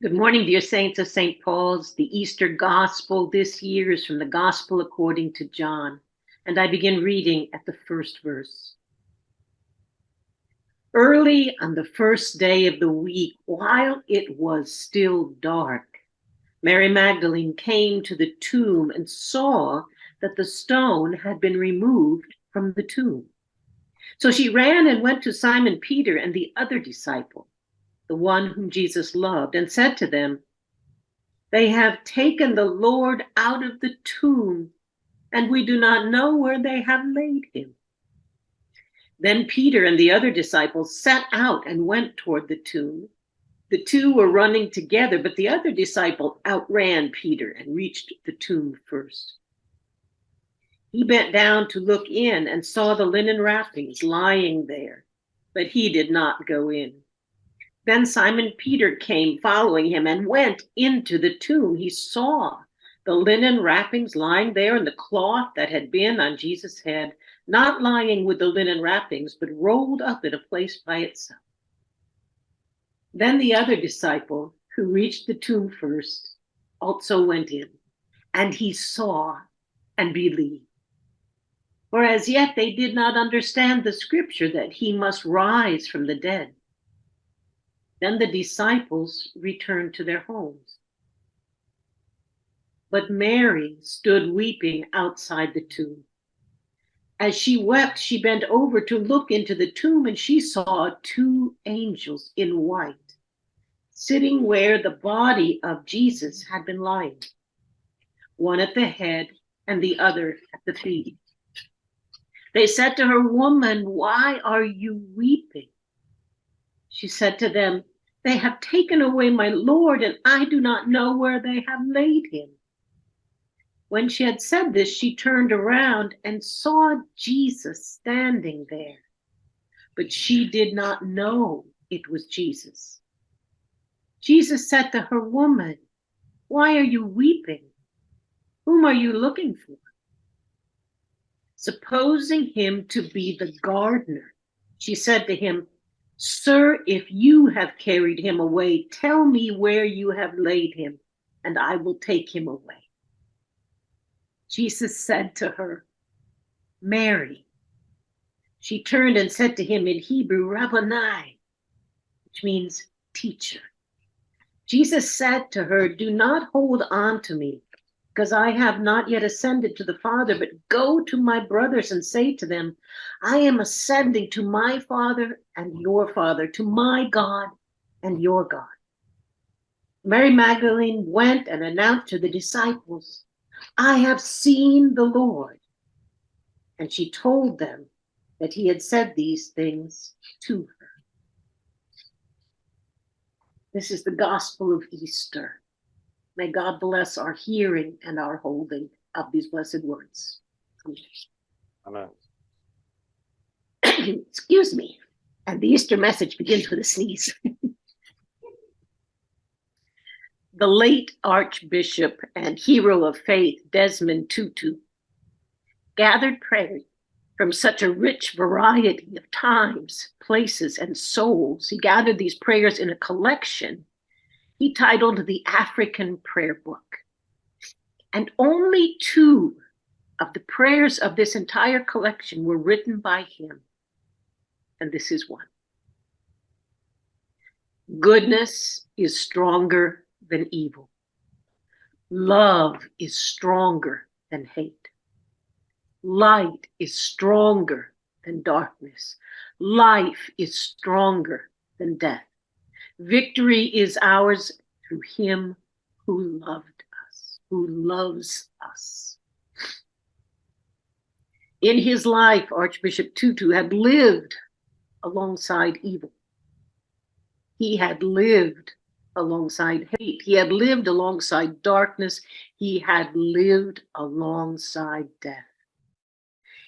Good morning, dear saints of St. Paul's. The Easter Gospel this year is from the Gospel according to John, and I begin reading at the first verse. Early on the first day of the week, while it was still dark, Mary Magdalene came to the tomb and saw that the stone had been removed from the tomb. So she ran and went to Simon Peter and the other disciple, the one whom Jesus loved, and said to them, "They have taken the Lord out of the tomb, and we do not know where they have laid him." Then Peter and the other disciples set out and went toward the tomb. The two were running together, but the other disciple outran Peter and reached the tomb first. He bent down to look in and saw the linen wrappings lying there, but he did not go in. Then Simon Peter came following him and went into the tomb. He saw the linen wrappings lying there and the cloth that had been on Jesus' head, not lying with the linen wrappings, but rolled up in a place by itself. Then the other disciple, who reached the tomb first, also went in, and he saw and believed. For as yet they did not understand the scripture that he must rise from the dead. Then the disciples returned to their homes. But Mary stood weeping outside the tomb. As she wept, she bent over to look into the tomb, and she saw two angels in white, sitting where the body of Jesus had been lying, one at the head and the other at the feet. They said to her, "Woman, why are you weeping?" She said to them, "They have taken away my Lord, and I do not know where they have laid him." When she had said this, she turned around and saw Jesus standing there, but she did not know it was Jesus. Jesus said to her, "Woman, why are you weeping? Whom are you looking for?" Supposing him to be the gardener, she said to him, "Sir, if you have carried him away, tell me where you have laid him, and I will take him away." Jesus said to her, "Mary." She turned and said to him in Hebrew, "Rabboni," which means teacher. Jesus said to her, "Do not hold on to me, because I have not yet ascended to the Father, but go to my brothers and say to them, I am ascending to my Father and your Father, to my God and your God." Mary Magdalene went and announced to the disciples, "I have seen the Lord." And she told them that he had said these things to her. This is the gospel of Easter. May God bless our hearing and our holding of these blessed words. Amen. Excuse me. And the Easter message begins with a sneeze. The late Archbishop and hero of faith, Desmond Tutu, gathered prayers from such a rich variety of times, places, and souls. He gathered these prayers in a collection he titled the African Prayer Book. And only two of the prayers of this entire collection were written by him. And this is one. Goodness is stronger than evil. Love is stronger than hate. Light is stronger than darkness. Life is stronger than death. Victory is ours through him who loved us, who loves us. In his life, Archbishop Tutu had lived alongside evil. He had lived alongside hate. He had lived alongside darkness. He had lived alongside death.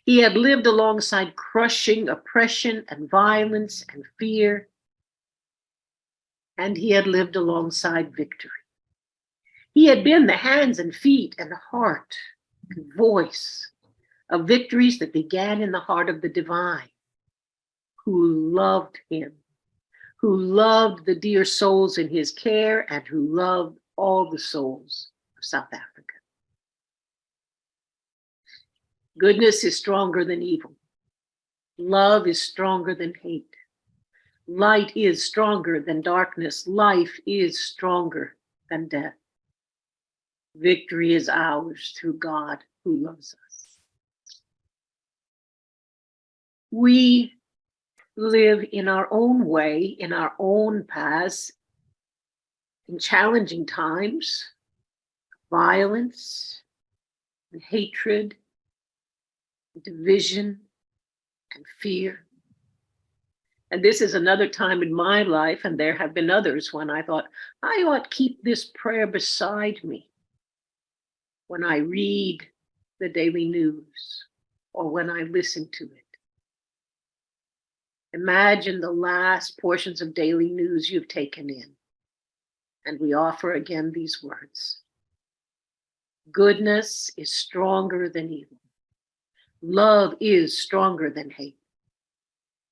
He had lived alongside crushing oppression and violence and fear. And he had lived alongside victory. He had been the hands and feet and heart and voice of victories that began in the heart of the divine, who loved him, who loved the dear souls in his care and who loved all the souls of South Africa. Goodness is stronger than evil. Love is stronger than hate. Light is stronger than darkness. Life is stronger than death. Victory is ours through God who loves us. We live in our own way, in our own paths, in challenging times, violence, and hatred, division, and fear. And this is another time in my life, and there have been others, when I thought, I ought to keep this prayer beside me when I read the daily news or when I listen to it. Imagine the last portions of daily news you've taken in, and we offer again these words. Goodness is stronger than evil. Love is stronger than hate.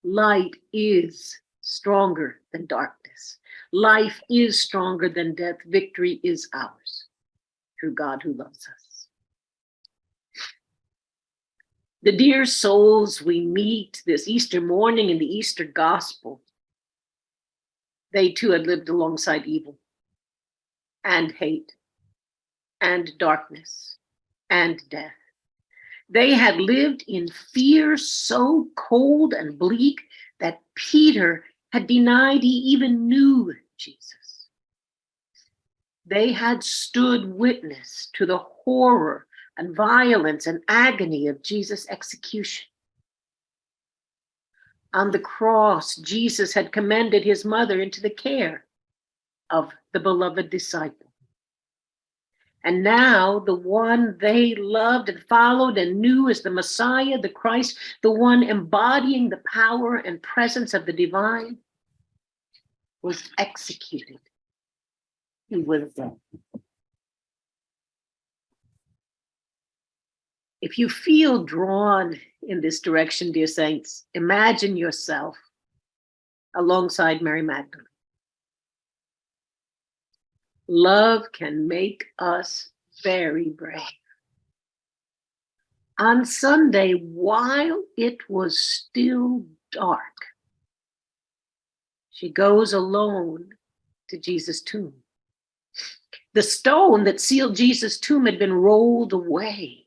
Light is stronger than darkness. Life is stronger than death. Victory is ours through God who loves us. The dear souls we meet this Easter morning in the Easter gospel, they too had lived alongside evil and hate and darkness and death. They had lived in fear so cold and bleak that Peter had denied he even knew Jesus. They had stood witness to the horror and violence and agony of Jesus' execution. On the cross, Jesus had commended his mother into the care of the beloved disciple. And now the one they loved and followed and knew as the Messiah, the Christ, the one embodying the power and presence of the divine, was executed. He was dead. If you feel drawn in this direction, dear saints, imagine yourself alongside Mary Magdalene. Love can make us very brave. On Sunday, while it was still dark, she goes alone to Jesus' tomb. The stone that sealed Jesus' tomb had been rolled away.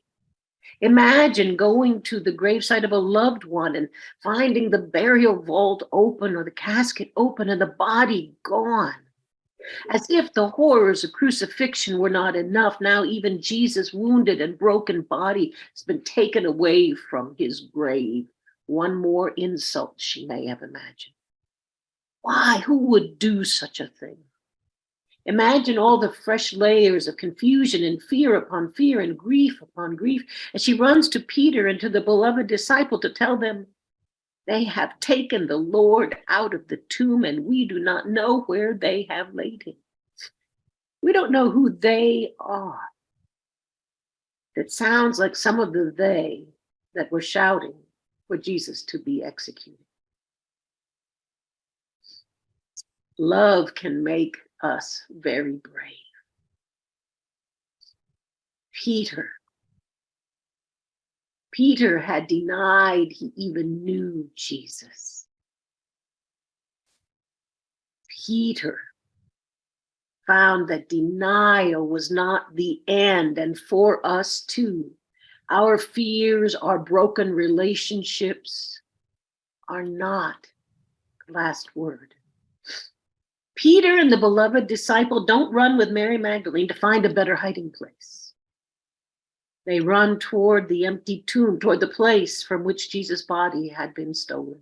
Imagine going to the gravesite of a loved one and finding the burial vault open or the casket open and the body gone. As if the horrors of crucifixion were not enough, now even Jesus' wounded and broken body has been taken away from his grave. One more insult, she may have imagined. Why? Who would do such a thing? Imagine all the fresh layers of confusion and fear upon fear and grief upon grief as she runs to Peter and to the beloved disciple to tell them, they have taken the Lord out of the tomb and we do not know where they have laid him. We don't know who they are. That sounds like some of the they that were shouting for Jesus to be executed. Love can make us very brave. Peter had denied he even knew Jesus. Peter found that denial was not the end, and for us too, our fears, our broken relationships are not the last word. Peter and the beloved disciple don't run with Mary Magdalene to find a better hiding place. They run toward the empty tomb, toward the place from which Jesus' body had been stolen.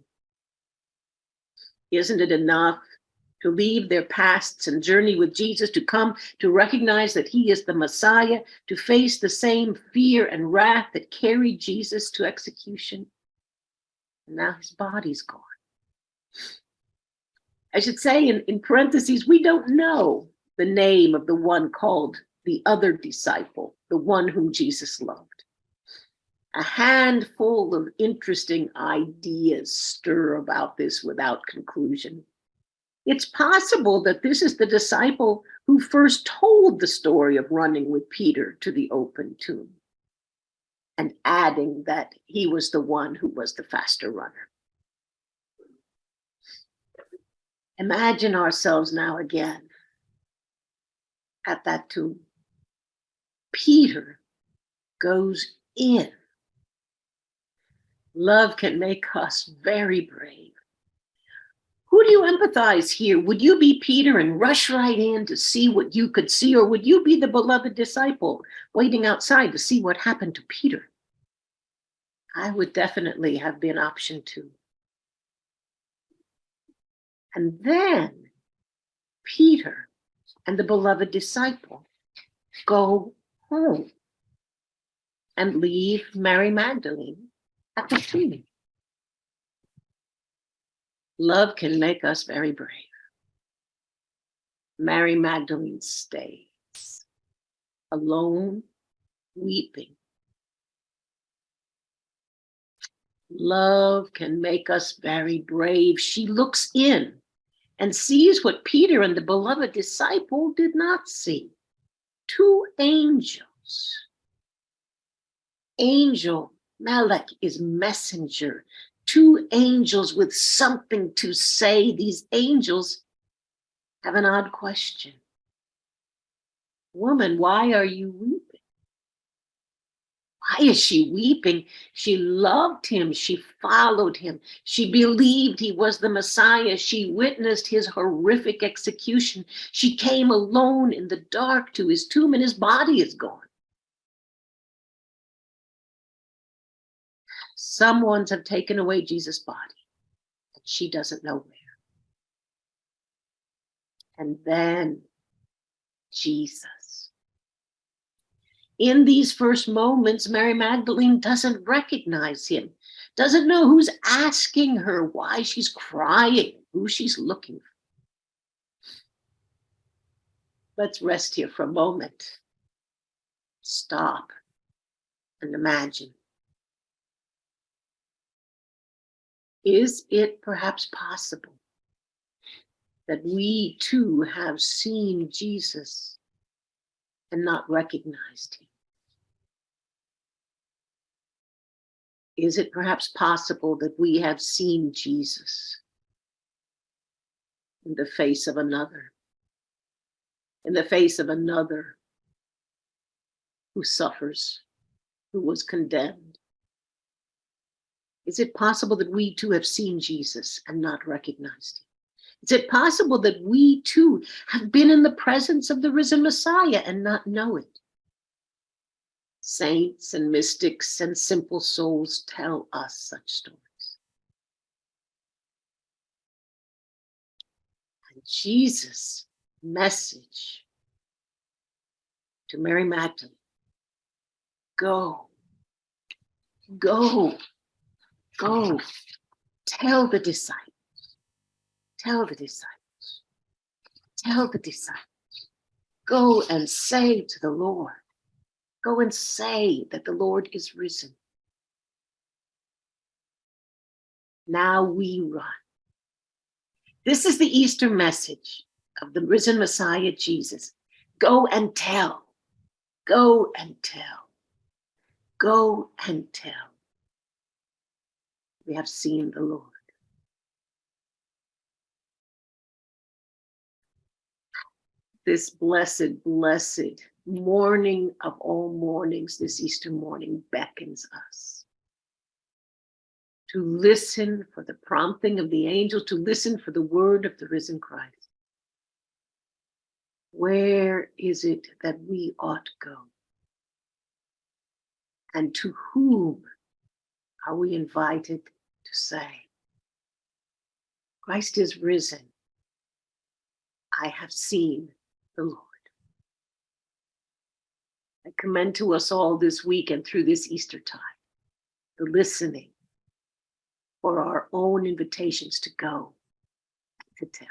Isn't it enough to leave their pasts and journey with Jesus, to come to recognize that he is the Messiah, to face the same fear and wrath that carried Jesus to execution? And now his body's gone. I should say in parentheses, we don't know the name of the one called the other disciple, the one whom Jesus loved. A handful of interesting ideas stir about this without conclusion. It's possible that this is the disciple who first told the story of running with Peter to the open tomb and adding that he was the one who was the faster runner. Imagine ourselves now again at that tomb. Peter goes in. Love can make us very brave. Who do you empathize here? Would you be Peter and rush right in to see what you could see, or would you be the beloved disciple waiting outside to see what happened to Peter? I would definitely have been option 2. And then Peter and the beloved disciple go home and leave Mary Magdalene at the tomb. Love can make us very brave. Mary Magdalene stays alone, weeping. Love can make us very brave. She looks in and sees what Peter and the beloved disciple did not see. 2 angels. Angel, Malak is messenger. 2 angels with something to say. These angels have an odd question. Woman, why are you weeping? Why is she weeping? She loved him. She followed him. She believed he was the Messiah. She witnessed his horrific execution. She came alone in the dark to his tomb, and his body is gone. Someone's have taken away Jesus' body, and she doesn't know where. And then Jesus. In these first moments, Mary Magdalene doesn't recognize him, doesn't know who's asking her, why she's crying, who she's looking for. Let's rest here for a moment. Stop and imagine. Is it perhaps possible that we too have seen Jesus and not recognized him? Is it perhaps possible that we have seen Jesus in the face of another, in the face of another who suffers, who was condemned? Is it possible that we too have seen Jesus and not recognized him? Is it possible that we too have been in the presence of the risen Messiah and not know it? Saints and mystics and simple souls tell us such stories. And Jesus' message to Mary Magdalene: go, go, go, tell the disciples, tell the disciples, tell the disciples, go and say to the Lord, go and say that the Lord is risen. Now we run. This is the Easter message of the risen Messiah, Jesus. Go and tell. Go and tell. Go and tell. We have seen the Lord. This blessed, blessed morning of all mornings, this Easter morning, beckons us to listen for the prompting of the angel, to listen for the word of the risen Christ. Where is it that we ought to go? And to whom are we invited to say, Christ is risen. I have seen the Lord. I commend to us all this week and through this Easter time the listening for our own invitations to go, to tell.